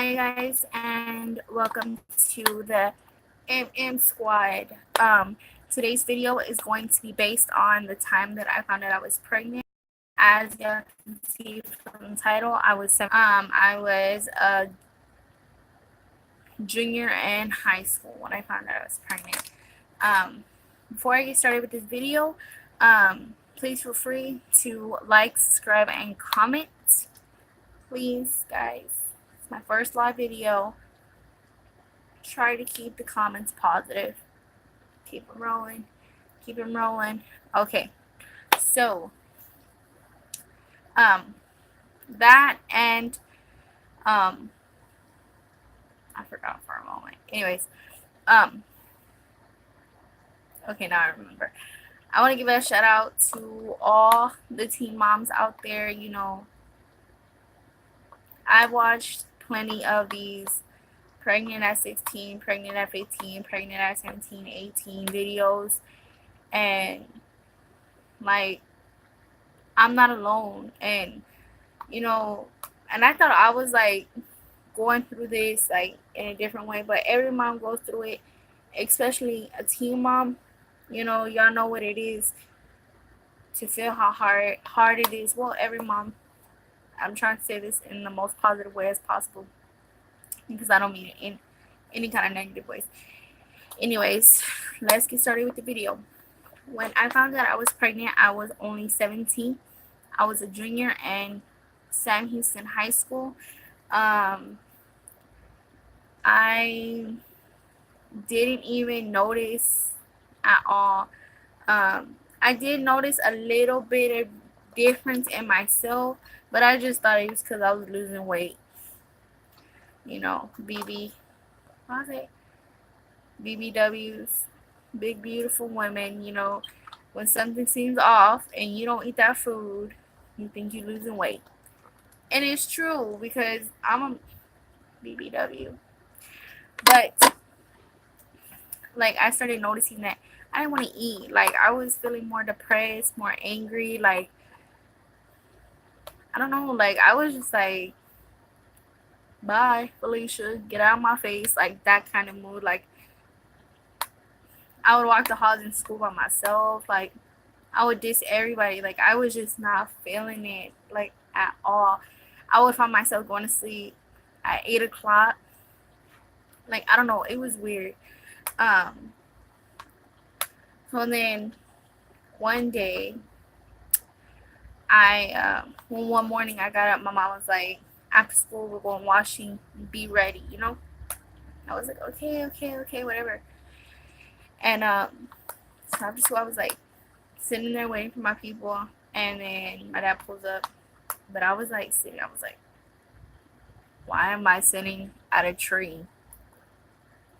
Hi guys, and welcome to the MM Squad. Today's video is going to be based on the time that I found out I was pregnant. As you can see from the title, I was I was a junior in high school when I found out I was pregnant. Um, Before I get started with this video, please feel free to like, subscribe, and comment. Please, guys. It's my first live video. Try to keep the comments positive. Keep them rolling. Keep them rolling. Okay. So, um, that and um, I forgot for a moment. Anyways, um, okay, now I remember. I want to give a shout out to all the teen moms out there. I've watched plenty of these pregnant at 16, pregnant at 15, pregnant at 17, 18 videos, and like I'm not alone. You know, and I thought I was like going through this like in a different way, but every mom goes through it, especially a teen mom. Y'all know what it is to feel how hard it is. Well, every mom. I'm trying to say this in the most positive way as possible because I don't mean it in any kind of negative ways. Anyways, let's get started with the video. When I found out I was pregnant, I was only 17. I was a junior in Sam Houston High School. Um, I didn't even notice at all. I did notice a little bit of difference in myself, but I just thought it was because I was losing weight. BB, what was it? BBWs, big beautiful women. When something seems off and you don't eat that food, you think you're losing weight, and it's true because I'm a BBW. But like I started noticing that I didn't want to eat. Like I was feeling more depressed, more angry. Like I don't know. Like I was just like, bye, Felicia, get out of my face. Like that kind of mood. Like I would walk the halls in school by myself. Like I would diss everybody. Like I was just not feeling it like at all. I would find myself going to sleep at 8 o'clock. Like I don't know. It was weird. Um. So then one day one morning I got up. My mom was like, after school we're going washing. Be ready, I was like, okay, okay, okay, whatever. And so after school I was like sitting there waiting for my people, and then my dad pulls up. But I was like sitting. I was like, why am I sitting at a tree?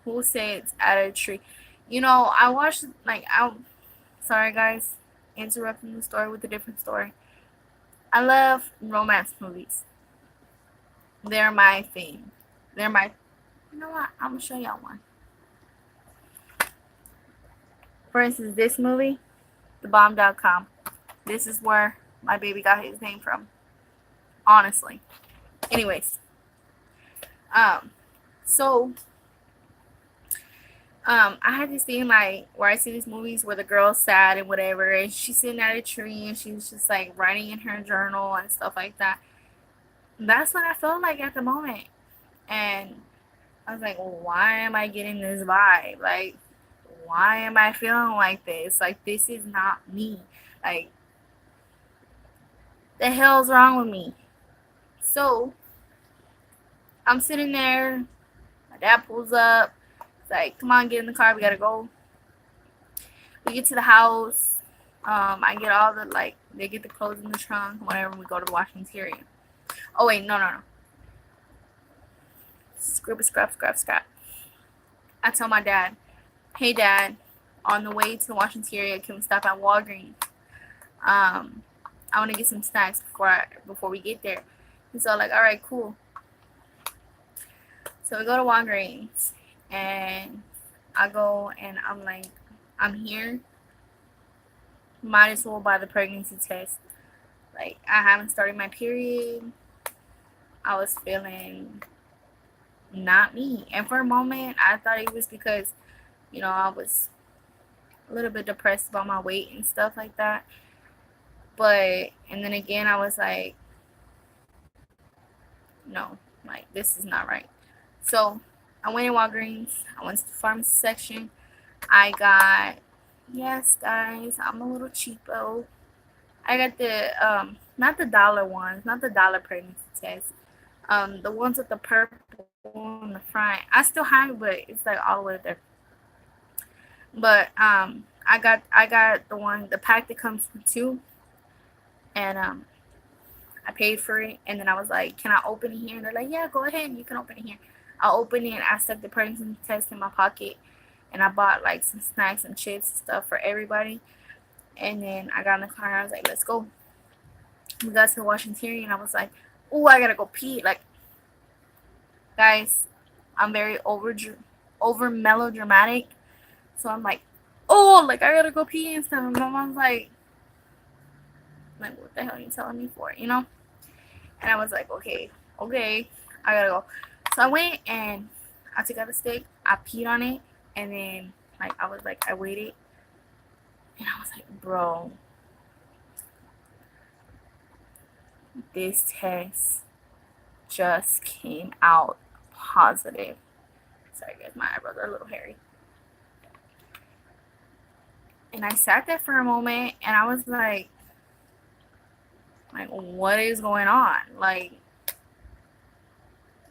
Who sits at a tree? I watched like I. Sorry guys, interrupting the story with a different story. I love romance movies. They're my thing. They're my. You know what? I'm gonna show y'all one. For instance, this movie, TheBomb.com. This is where my baby got his name from. Honestly. Anyways, um, so I had this thing like where I see these movies where the girl's sad and whatever, and she's sitting at a tree and she's just like writing in her journal and stuff like that. That's what I felt like at the moment, and I was like, well, why am I getting this vibe? Like, why am I feeling like this? Like, this is not me. Like, the hell's wrong with me? So I'm sitting there. My dad pulls up. It's like, come on, get in the car. We gotta go. We get to the house. I get all the like they get the clothes in the trunk. Whenever we go to the washing area. Oh wait, no. Scrap. I tell my dad, hey dad, on the way to the washing area, can we stop at Walgreens? I want to get some snacks before we get there. And so like, all right, cool. So we go to Walgreens, and I go and I'm like, I'm here. Might as well buy the pregnancy test. Like I haven't started my period. I was feeling not me. And for a moment, I thought it was because, I was a little bit depressed about my weight and stuff like that. But, and then again, I was like, no, like, this is not right. So, I went in Walgreens. I went to the pharmacy section. I got, yes, guys, I'm a little cheapo. I got not the dollar ones, not the dollar pregnancy test. The ones with the purple on the front. I still have it, but it's like all the way there. But I got the pack that comes with two, and I paid for it, and then I was like, "Can I open it here?" And they're like, "Yeah, go ahead, you can open it here." I opened it. I stuck the pregnancy test in my pocket, and I bought like some snacks and chips and stuff for everybody. And then I got in the car and I was like, "Let's go." We got to Washington, and I was like, "Oh, I gotta go pee." Like, guys, I'm very over melodramatic, so I'm like, "Oh, like I gotta go pee and stuff." And my mom's like, "What the hell are you telling me for?" And I was like, okay, I gotta go. So I went and I took out the stick, I peed on it, and then like I was like, I waited, and I was like, bro, this test just came out positive. Sorry guys, my eyebrows are a little hairy. And I sat there for a moment and I was like what is going on? Like,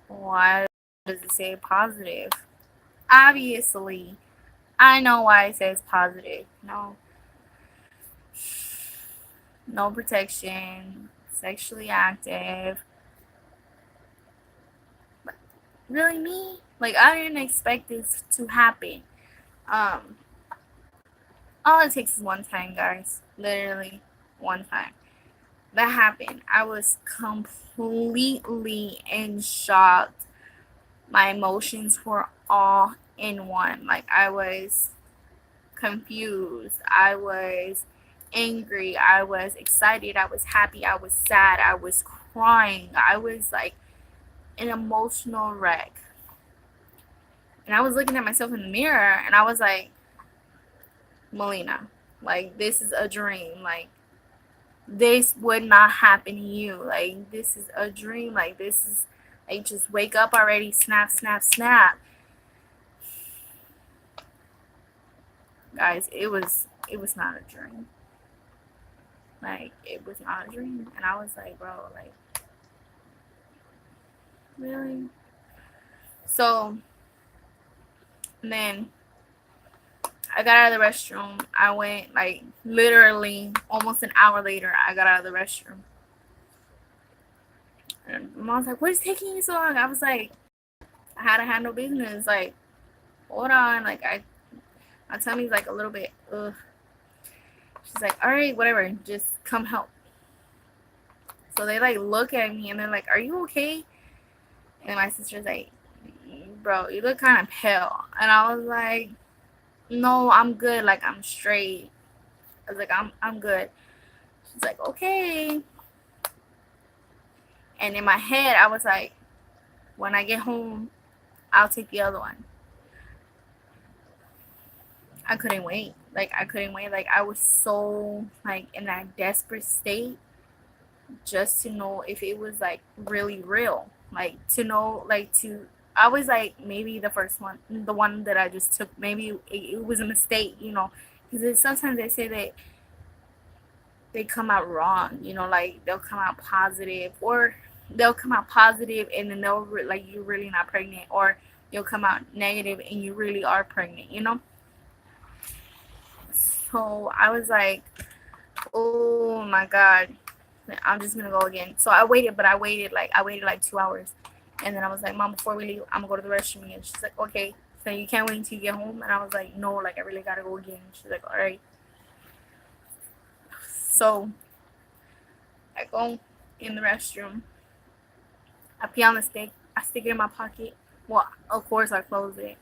why does it say positive? Obviously, I know why it says positive. No protection, sexually active. But really, me? Like, I didn't expect this to happen. Um, all it takes is one time, guys. Literally, one time. That happened. I was completely in shock. My emotions were all in one. Like, I was confused. I was angry. I was excited. I was happy. I was sad. I was crying. I was like an emotional wreck. And I was looking at myself in the mirror and I was like, Melina, like, this is a dream. Like, this would not happen to you. Like, this is a dream. Like, this is, like, just wake up already. Snap, snap, snap. Guys, it was not a dream. Like, it was not a dream. And I was like, bro, like, really? So, and then I got out of the restroom. I went, like, literally almost an hour later, I got out of the restroom. And my mom's like, what is taking you so long? I was like, I had to handle business. Like, hold on. Like, my tummy's like a little bit, ugh. She's like, all right, whatever. Just come help. So they like look at me and they're like, are you okay? And my sister's like, bro, you look kind of pale. And I was like, no, I'm good. Like, I'm straight. I was like, I'm good. She's like, okay. And in my head, I was like, when I get home, I'll take the other one. I couldn't wait. Like, I couldn't wait. Like, I was so, like, in that desperate state just to know if it was, like, really real. Like, to know, like, I was like, maybe the first one, the one that I just took, maybe it was a mistake, because sometimes they say that they come out wrong, like they'll come out positive, or they'll come out positive and then like, you're really not pregnant, or you'll come out negative and you really are pregnant. So I was like, oh my god, I'm just gonna go again. So I waited like 2 hours, and then I was like, mom, before we leave, I'm gonna go to the restroom. And she's like, okay, so you can't wait until you get home? And I was like, no, like, I really gotta go again. She's like, all right. So I go in the restroom. I pee on the stick. I stick it in my pocket. Well, of course, I close it.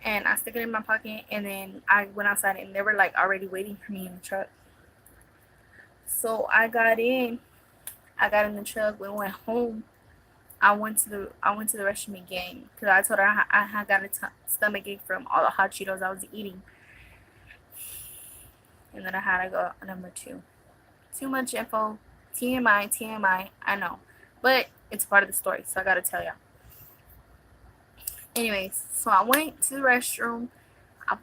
And I stick it in my pocket. And then I went outside and they were like already waiting for me in the truck. So I got in. I got in the truck. We went home. I went to the restroom again because I told her I had got a stomach ache from all the hot Cheetos I was eating, and then I had to go number two. Too much info. TMI, TMI. I know, but it's part of the story, so I gotta tell y'all. Anyways, so I went to the restroom. I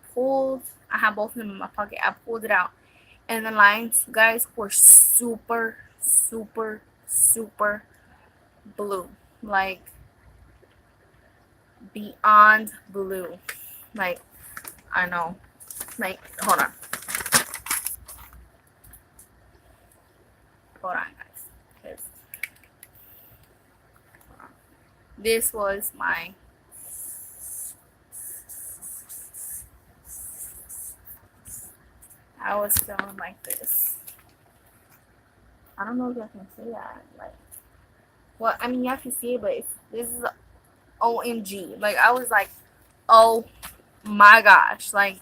had both of them in my pocket. I pulled it out, and the lines, guys, were super, super, super blue. Like beyond blue. Like, I know. Like, hold on. Hold on, guys. 'Cause this was my I was feeling like this. I don't know if y'all can see that. Like, well, I mean, y'all can see it, but this is OMG. Like, I was like, oh my gosh. Like,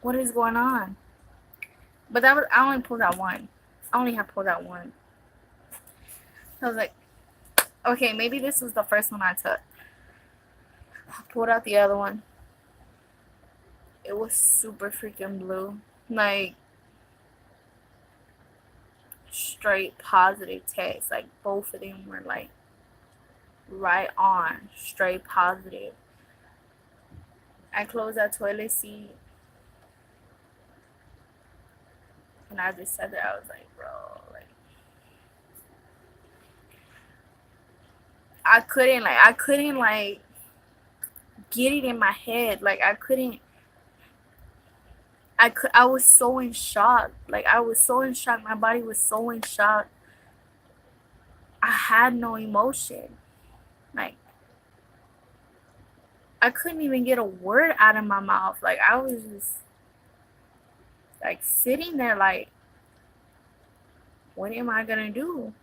what is going on? But I only pulled out one. I only have pulled out one. I was like, okay, maybe this was the first one I took. I pulled out the other one. It was super freaking blue. Like, straight positive text. Like, both of them were like right on, straight positive. I closed that toilet seat, and I just said that. I was like, bro, like, I couldn't like get it in my head. Like, I was so in shock. Like, I was so in shock. My body was so in shock. I had no emotion. Like, I couldn't even get a word out of my mouth. Like, I was just like sitting there like, what am I gonna do?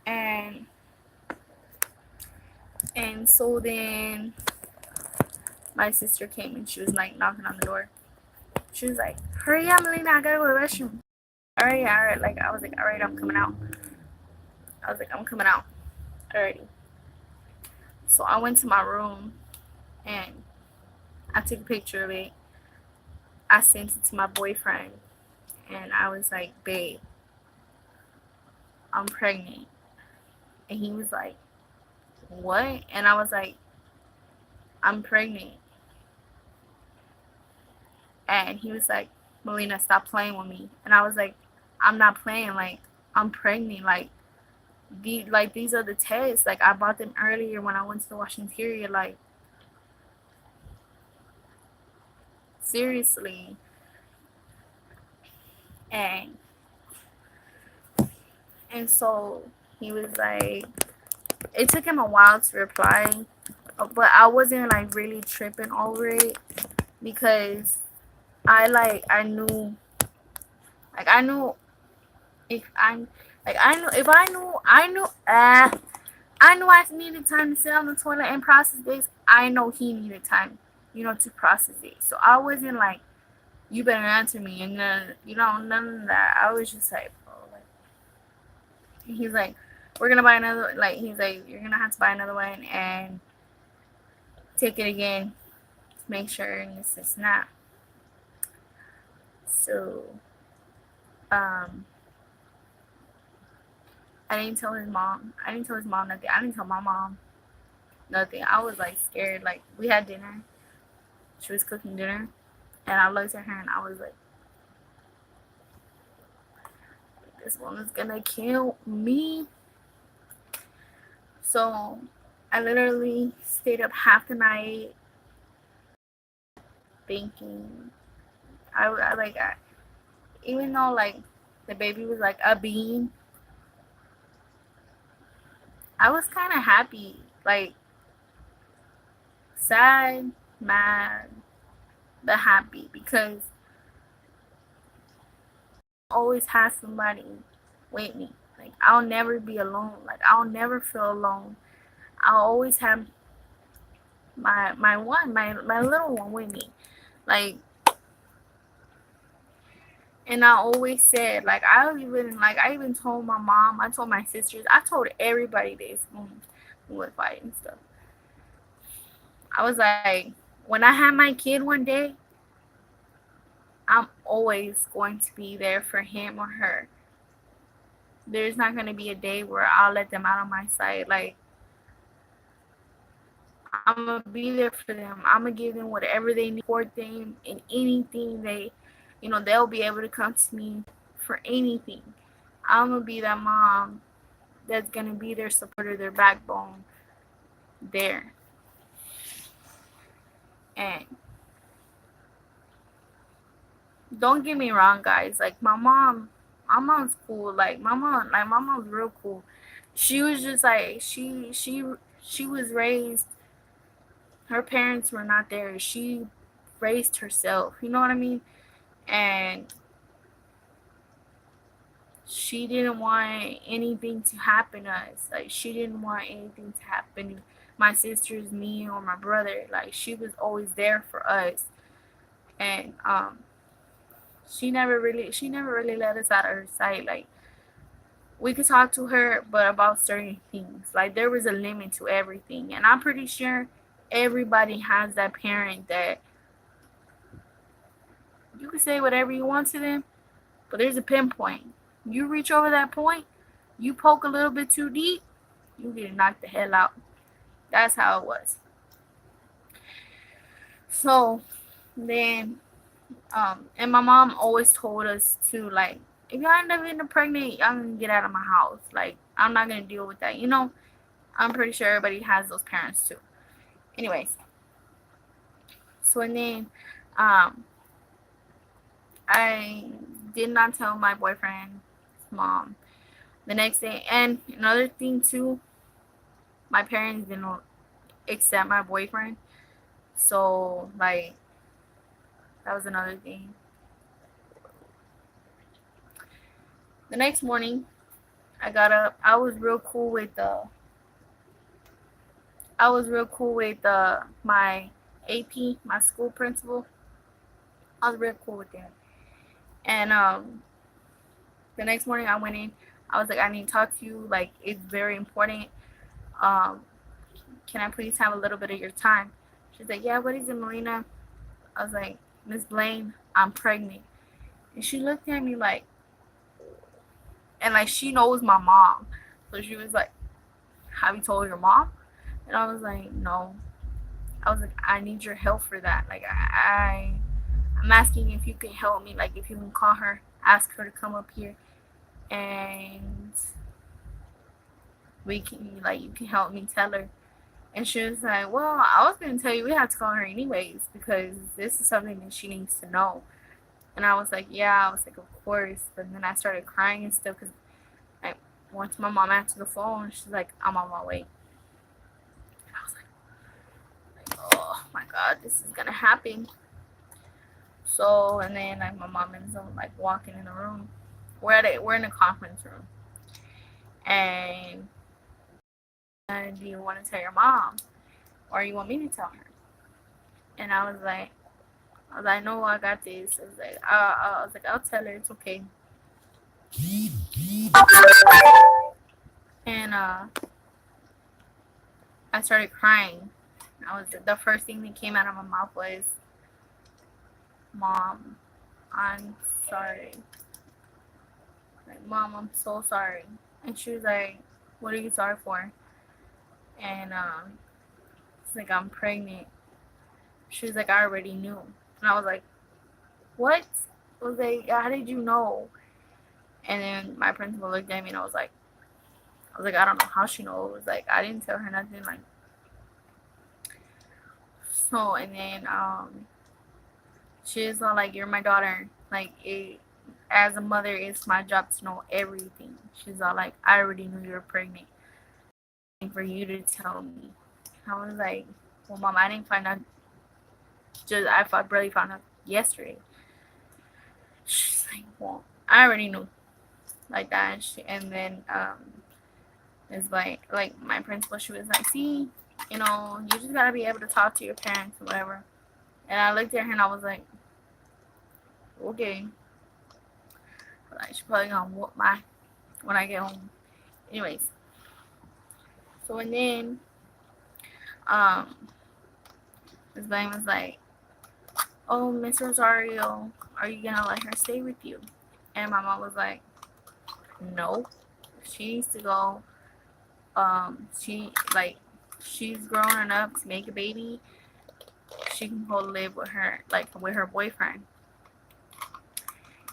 And so then my sister came and she was like knocking on the door. She was like, hurry up, Melina, I gotta go to the restroom. Alright. Like, I was like, alright, I'm coming out. I was like, I'm coming out already. So I went to my room and I took a picture of it. I sent it to my boyfriend and I was like, babe, I'm pregnant. And he was like, what? And I was like, I'm pregnant. And he was like, Melina, stop playing with me. And I was like, I'm not playing. Like, I'm pregnant. Like, these are the tests. Like, I bought them earlier when I went to the wash interior. Like, seriously. And so he was like, it took him a while to reply, but I wasn't like really tripping over it because I knew if I I knew I needed time to sit on the toilet and process this. I know he needed time, to process it. So I wasn't like, you better answer me, and none of that. I was just like, oh, like, he's like, we're gonna buy another. Like, he's like, you're gonna have to buy another one and take it again to make sure and this is not. So, I didn't tell his mom. I didn't tell his mom nothing. I didn't tell my mom nothing. I was like scared. Like, we had dinner. She was cooking dinner, and I looked at her and I was like, this woman's gonna kill me. So I literally stayed up half the night thinking. Even though like the baby was like a bean, I was kind of happy, like sad, mad, but happy because I always have somebody with me. Like, I'll never be alone. Like, I'll never feel alone. I'll always have my little one with me. Like, And I always said, like, I even told my mom, I told my sisters, I told everybody this when we would fight and stuff. I was like, when I have my kid one day, I'm always going to be there for him or her. There's not going to be a day where I'll let them out of my sight. Like, I'm going to be there for them. I'm going to give them whatever they need, support them in anything they'll be able to come to me for anything. I'm going to be that mom that's going to be their supporter, their backbone there. And don't get me wrong, guys. Like, my mom's cool. Like, my mom's real cool. She was just like, she was raised, her parents were not there. She raised herself. You know what I mean? And she didn't want anything to happen to us. Like, she didn't want anything to happen to my sisters, me, or my brother. Like, she was always there for us. And she never really let us out of her sight. Like, we could talk to her, but about certain things. Like, there was a limit to everything. And I'm pretty sure everybody has that parent that you can say whatever you want to them, but there's a pinpoint. You reach over that point, you poke a little bit too deep, you get knocked the hell out. That's how it was. So then, and my mom always told us to, like, if y'all end up getting pregnant, y'all gonna get out of my house. Like, I'm not gonna deal with that. I'm pretty sure everybody has those parents too. Anyways, so and then, I did not tell my boyfriend's mom the next day. And another thing too, my parents didn't accept my boyfriend. So, like, that was another thing. The next morning, I got up. I was real cool with my AP, my school principal. I was real cool with them. And the next morning I went in. I was like, I need to talk to you. Like, it's very important. Um, can I please have a little bit of your time? She's like, yeah, what is it, Marina? I was like, Miss Blaine, I'm pregnant. And she looked at me like, and like, she knows my mom. So she was like, have you told your mom? And I was like, no. I was like, I need your help for that. Like, I'm asking if you can help me. Like, if you can call her, ask her to come up here, and you can help me tell her. And she was like, well, I was going to tell you we have to call her anyways because this is something that she needs to know. And I was like, yeah. I was like, of course. But then I started crying and stuff because once my mom answered the phone, she's like, I'm on my way. And I was like, oh my God, this is going to happen. So, and then like my mom ends up like walking in the room. We're in a conference room. And do you want to tell your mom? Or you want me to tell her? And I was like, no, I got this. I was like, I'll tell her, it's okay. And I started crying. The first thing that came out of my mouth was, Mom, I'm sorry. Like, Mom, I'm so sorry. And she was like, what are you sorry for? And it's like, I'm pregnant. She was like, I already knew. And I was like, what? I was like, how did you know? And then my principal looked at me and I was like, I don't know how she knows. It was like, I didn't tell her nothing. Like, so, and then she was all like, you're my daughter. Like, as a mother, it's my job to know everything. She's all like, I already knew you were pregnant. For you to tell me. I was like, well, Mom, I didn't find out. I barely found out yesterday. She's like, well, I already knew. Like that. And then it's like my principal, she was like, see, you just gotta be able to talk to your parents or whatever. And I looked at her and I was like, okay. Like, she's probably gonna whoop my when I get home. Anyways, so and then um Miss Blaine was like, "Oh, Miss Rosario, are you gonna let her stay with you?" And my mom was like, "No, she needs to go. She like she's grown enough to make a baby. She can go live with her with her boyfriend."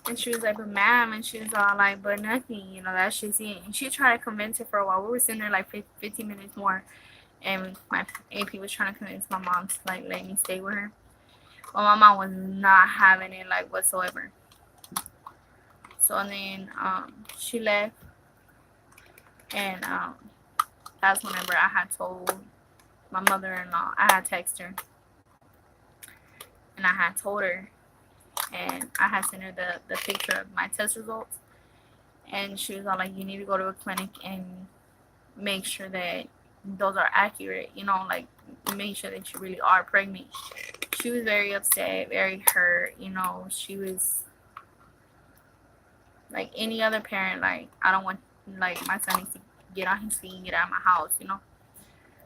And she was like, "But ma'am," and she was all like, "But nothing, that's just it." And she tried to convince her for a while. We were sitting there like 15 minutes more, and my AP was trying to convince my mom to like let me stay with her. But my mom was not having it like whatsoever. So and then she left, and that's whenever I had told my mother-in-law. I had texted her, and I had told her, and I had sent her the picture of my test results, and she was all like, "You need to go to a clinic and make sure that those are accurate, like make sure that you really are pregnant." She was very upset, very hurt, she was like any other parent. Like, I don't want, like, my son needs to get on his feet and get out of my house,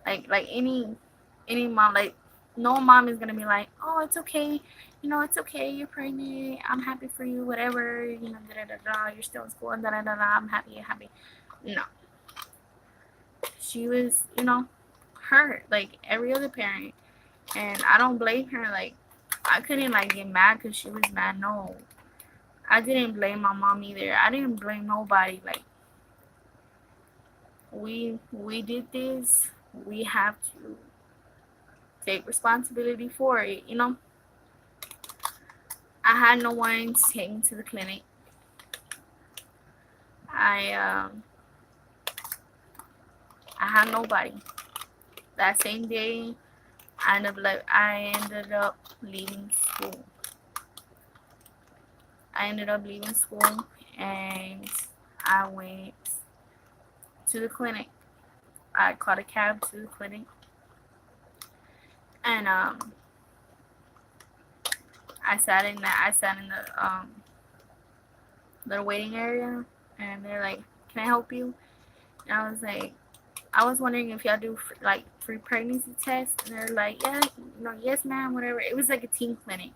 like any mom. Like, no mom is gonna be like, "Oh, it's okay, it's okay, you're pregnant, I'm happy for you, whatever, da da da da, you're still in school, and da da da da, I'm happy, you're happy." No, she was, hurt like every other parent, and I don't blame her. Like, I couldn't like get mad because she was mad. No, I didn't blame my mom either. I didn't blame nobody. Like, we did this. We have to take responsibility for it. I had no one to take me to the clinic. I I had nobody. That same day, I ended up leaving school. I ended up leaving school, and I went to the clinic. I caught a cab to the clinic, and I sat in the waiting area, and they're like, "Can I help you?" And I was like, "I was wondering if y'all do like free pregnancy tests." And they're like, "Yeah, yes, ma'am, whatever." It was like a teen clinic.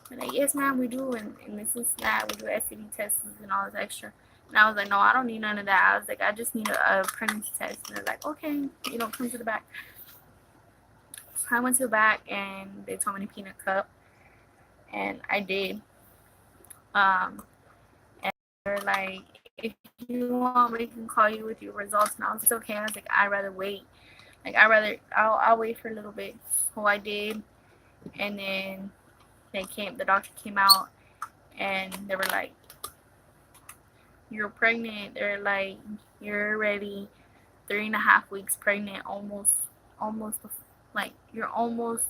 They're like, "Yes, ma'am, we do, and this is that. We do STD tests and all this extra." And I was like, "No, I don't need none of that." I was like, "I just need a pregnancy test." And they're like, "Okay, come to the back." So I went to the back, and they told me to pee in a cup, and I did. Um, and they're like, "If you want, we can call you with your results." And I was like, "It's okay." I was like, "I'd rather wait. Like, I'll wait for a little bit." So I did, and then the doctor came out, and they were like, "You're pregnant." They're like, "You're already 3.5 weeks pregnant, almost, like, you're almost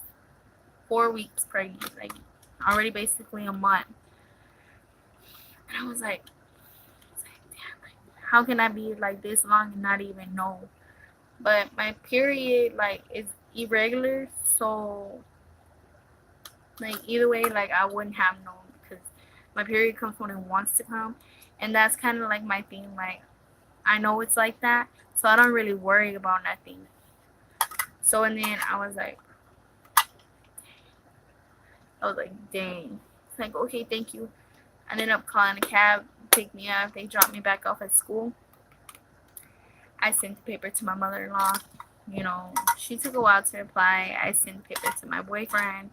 4 weeks pregnant, like already basically a month." And I was like, "Damn, like, how can I be like this long and not even know?" But my period like is irregular, so like either way, like I wouldn't have known because my period comes when it wants to come, and that's kind of like my thing. Like, I know it's like that, so I don't really worry about nothing. So and then I was like, dang. It's like, okay, thank you. I ended up calling a cab, pick me up. They dropped me back off at school. I sent the paper to my mother-in-law. She took a while to reply. I sent the paper to my boyfriend,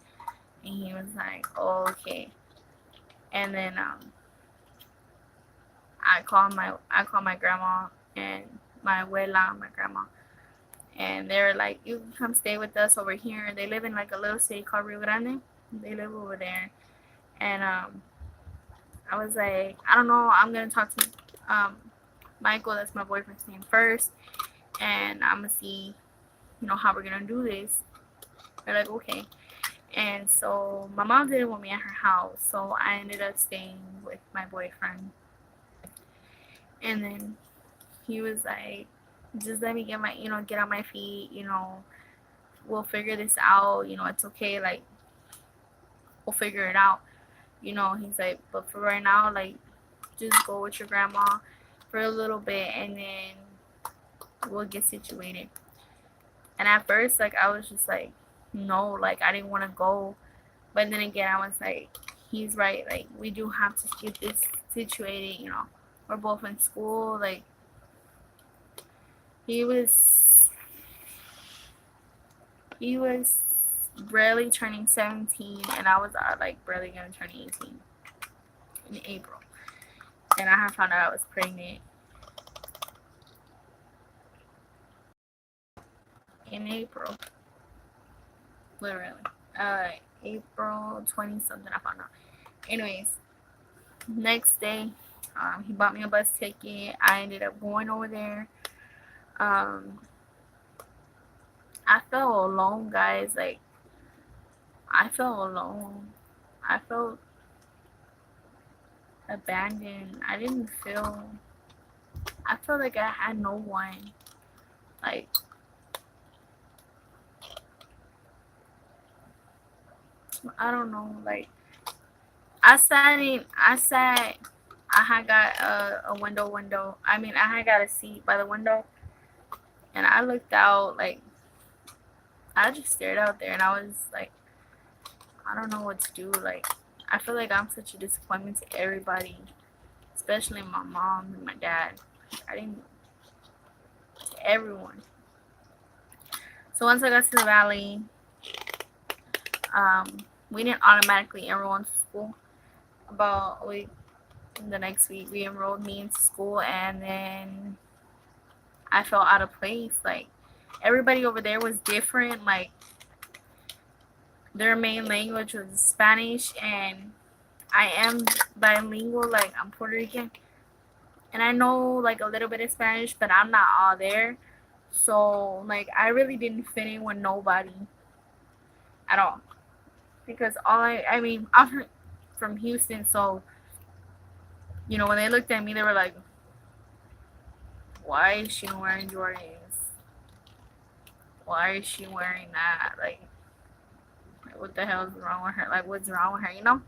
and he was like, "Oh, okay." And then I called my grandma and my abuela, my grandma, and they're like, "You can come stay with us over here." They live in like a little city called Rio Grande. They live over there, and I was like, "I don't know. I'm gonna talk to Michael, that's my boyfriend's name, first, and I'm gonna see, how we're gonna do this." They're like, "Okay." And so my mom didn't want me at her house, so I ended up staying with my boyfriend. And then he was like, "Just let me get on my feet. We'll figure this out. It's okay. Like, we'll figure it out." He's like, "But for right now, like, just go with your grandma for a little bit and then we'll get situated. And at first, like, I was just like, no, like, I didn't want to go. But then again, I was like, he's right. Like, we do have to get this situated, you know. We're both in school. Like, he was barely turning 17, and I was like barely gonna turn 18 in April. And I had found out I was pregnant in April, literally. April 20 something. I found out. Anyways, next day, he bought me a bus ticket. I ended up going over there. I felt alone, guys. Like, I felt alone. I felt abandoned. I felt like I had no one. Like, I don't know. Like, I had got a window. I mean, I had got a seat by the window. And I looked out, like, I just stared out there and I was like, I don't know what to do. Like, I feel like I'm such a disappointment to everybody, especially my mom and my dad. I didn't, to everyone. So once I got to the valley, we didn't automatically enroll into school. About a week, the next week, we enrolled me into school, and then I felt out of place. Like, everybody over there was different. Like, their main language was Spanish, and I am bilingual. Like, I'm Puerto Rican, and I know like a little bit of Spanish, but I'm not all there. So like, I really didn't fit in with nobody at all, because I mean, I'm from Houston, so you know, when they looked at me, they were like, "Why is she wearing Jordans? Why is she wearing that? Like, what the hell is wrong with her? Like, what's wrong with her? You know?"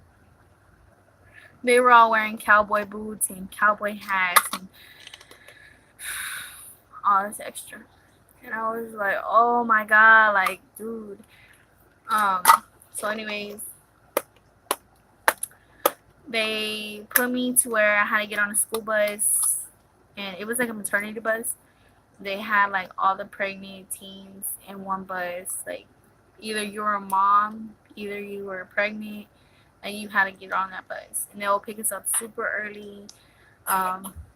They were all wearing cowboy boots and cowboy hats and all this extra. And I was like, oh my god, like, dude. Um, so anyways, they put me to where I had to get on a school bus, and it was like a maternity bus. They had like all the pregnant teens in one bus. Like, either you were a mom, either you were pregnant, and you had to get on that bus. And they'll pick us up super early.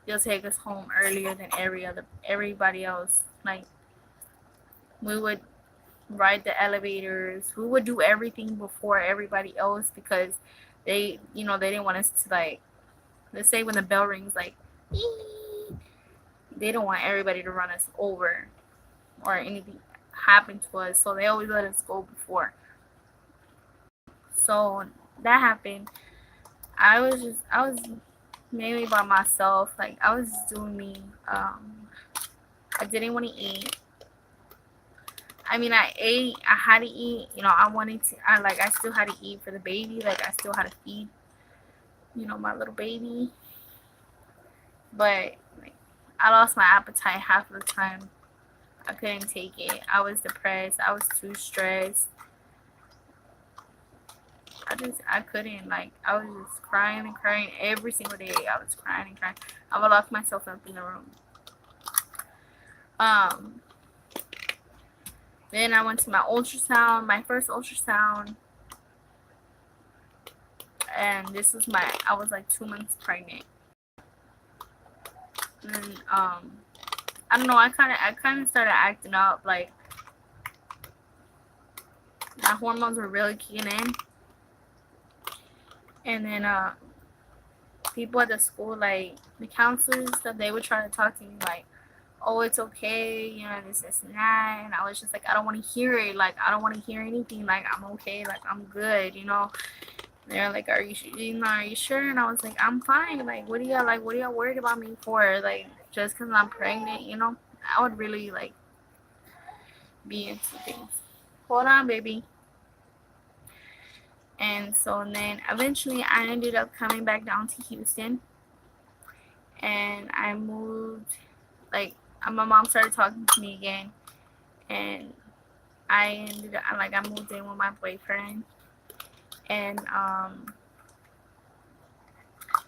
They'll take us home earlier than everybody else. Like, we would ride the elevators. We would do everything before everybody else, because they, you know, they didn't want us to, like, let's say when the bell rings, like, they don't want everybody to run us over or anything happen to us. So they always let us go before. So that happened. I was mainly by myself. Like, I was doing me. I didn't want to eat. I mean, I ate. I had to eat. You know, I wanted to. I still had to eat for the baby. Like, I still had to feed, you know, my little baby. But like, I lost my appetite half of the time. I couldn't take it. I was depressed. I was too stressed. I couldn't. Like, I was just crying and crying every single day. I was crying and crying. I would lock myself up in the room. Then I went to my ultrasound, my first ultrasound, and this was I was like 2 months pregnant. And I don't know, I kind of started acting up. Like, my hormones were really kicking in. And then people at the school, like the counselors and stuff, they would try to talk to me like, oh, it's okay, you know, this and that. And I was just like, I don't want to hear it. Like, I don't want to hear anything. Like, I'm okay. Like, I'm good, you know. And they're like, are you sure? And I was like, I'm fine. Like, what are y'all worried about me for? Like, just because I'm pregnant, you know? I would really, like, be into things. Hold on, baby. And so then eventually I ended up coming back down to Houston. and I moved. Like my mom started talking to me again, and I ended up like I moved in with my boyfriend, and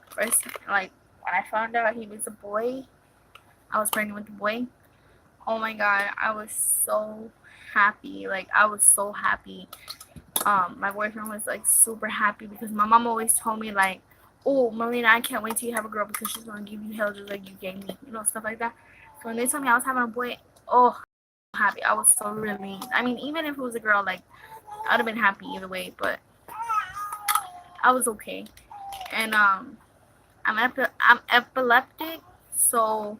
first like when I found out he was a boy, I was pregnant with a boy. Oh my god, I was so happy. Like I was so happy. My boyfriend was like super happy because my mom always told me like, "Oh, Melina, I can't wait till you have a girl because she's gonna give you hell just like you gave me," stuff like that. So when they told me I was having a boy, oh, happy. I was so relieved. I mean, even if it was a girl, like I'd have been happy either way, but I was okay. And I'm epileptic, so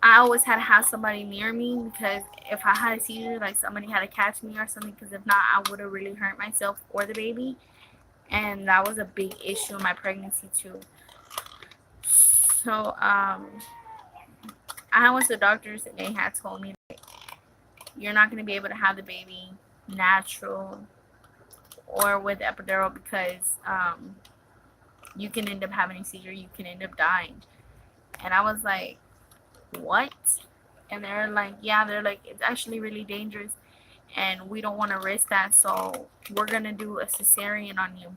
I always had to have somebody near me because if I had a seizure, like somebody had to catch me or something. Because if not, I would have really hurt myself or the baby, and that was a big issue in my pregnancy too. So I went to the doctors and they had told me that you're not going to be able to have the baby natural or with epidural because you can end up having a seizure, you can end up dying. And I was like, what? And they're like, yeah, they're like, it's actually really dangerous and we don't want to risk that, so we're gonna do a cesarean on you.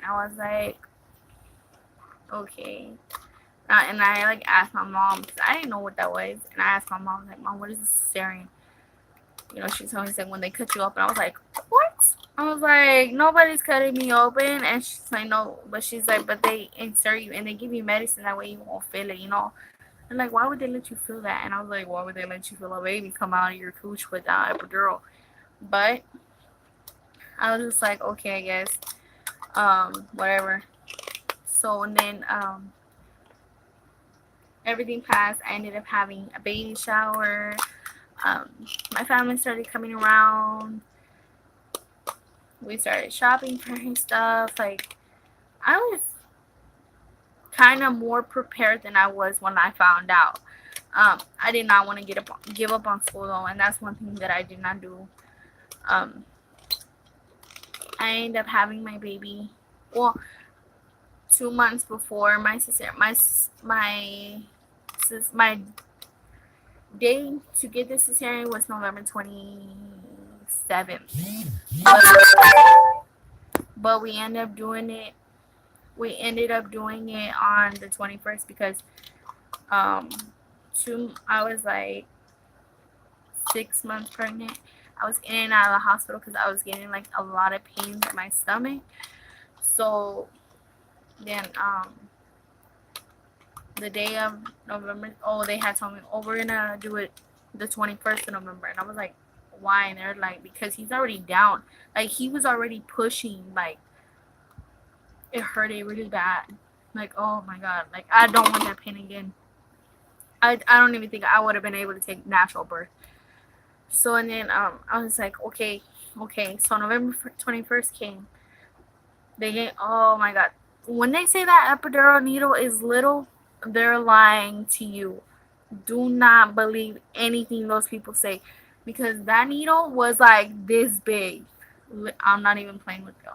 I was like, okay. And I like asked my mom because I didn't know what that was, and I asked my mom, like, Mom, what is a cesarean? She told me, like, when they cut you open. I was like, what? I was like, nobody's cutting me open, and she's like, no, but she's like, but they insert you and they give you medicine that way you won't feel it. And like, why would they let you feel that? And I was like, why would they let you feel a baby come out of your cooch without epidural? But I was just like, okay, I guess, whatever. So and then everything passed. I ended up having a baby shower. Um, my family started coming around. We started shopping for his stuff. Like I was kind of more prepared than I was when I found out. I did not want to give up on school though, and that's one thing that I did not do. Um, I ended up having my baby. Well, 2 months before my sister, my day to get the cesarean was November 27th. But we ended up doing it. We ended up doing it on the 21st because um, I was like 6 months pregnant. I was in and out of the hospital because I was getting like a lot of pains in my stomach. So then the day of November, they had told me, we're gonna do it the 21st of November. And I was like, why? And they're like, because he's already down. Like, he was already pushing. Like, it hurted really bad. Like, oh my God. Like, I don't want that pain again. I don't even think I would have been able to take natural birth. So, and then I was like, okay. So November 21st came. Oh my God. When they say that epidural needle is little, they're lying to you. Do not believe anything those people say because that needle was like this big. I'm not even playing with you.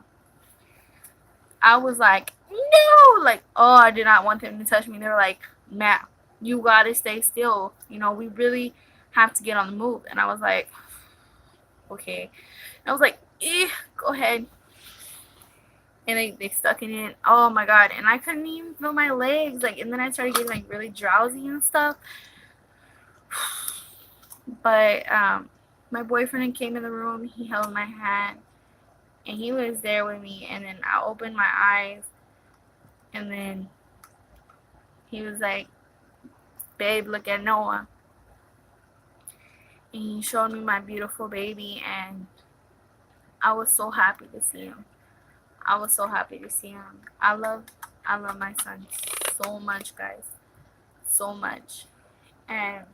I was like, no, like, oh, I did not want them to touch me. They were like, Matt, you gotta stay still. We really have to get on the move. And I was like, okay. And I was like, go ahead. And they stuck it in. Oh my God. And I couldn't even feel my legs. Like, and then I started getting like really drowsy and stuff. But my boyfriend came in the room. He held my hand. And he was there with me. And then I opened my eyes. And then he was like, babe, look at Noah. And he showed me my beautiful baby. And I was so happy to see him. I was so happy to see him. I love my son so much, guys. So much. And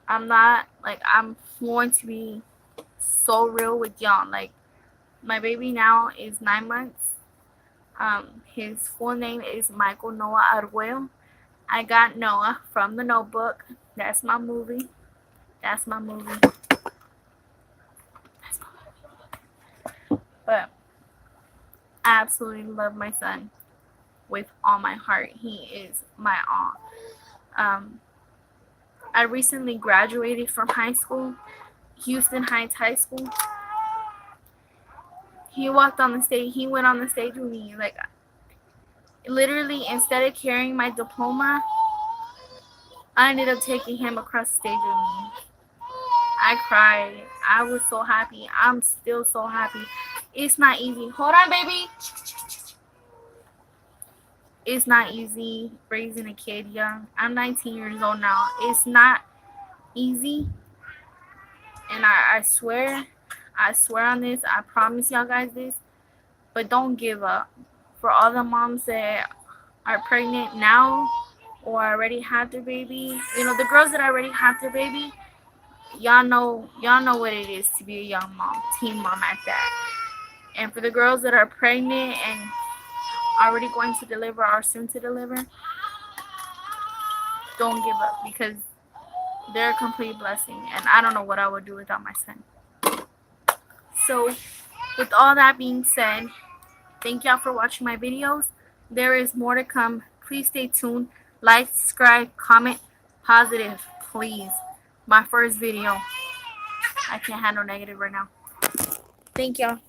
I'm going to be so real with y'all. Like, my baby now is 9 months. His full name is Michael Noah Arguello. I got Noah from The Notebook. That's my movie. That's my movie. But I absolutely love my son. with all my heart. He is my all. I recently graduated from high school, Houston Heights High School. He went on the stage with me. Like, literally, instead of carrying my diploma, I ended up taking him across the stage with me. I cried. I was so happy. I'm still so happy. It's not easy. Hold on, baby. It's not easy raising a kid young. I'm 19 years old now. It's not easy. And I swear on this. I promise y'all guys this. But don't give up. For all the moms that are pregnant now or already have their baby, the girls that already have their baby, y'all know what it is to be a young mom, teen mom at that. And for the girls that are pregnant and already going to deliver or soon to deliver, don't give up, because they're a complete blessing, and I don't know what I would do without my son. So with all that being said, thank y'all for watching my videos. There is more to come. Please stay tuned. Like, subscribe, comment, positive, please. My first video. I can't handle negative right now. Thank y'all.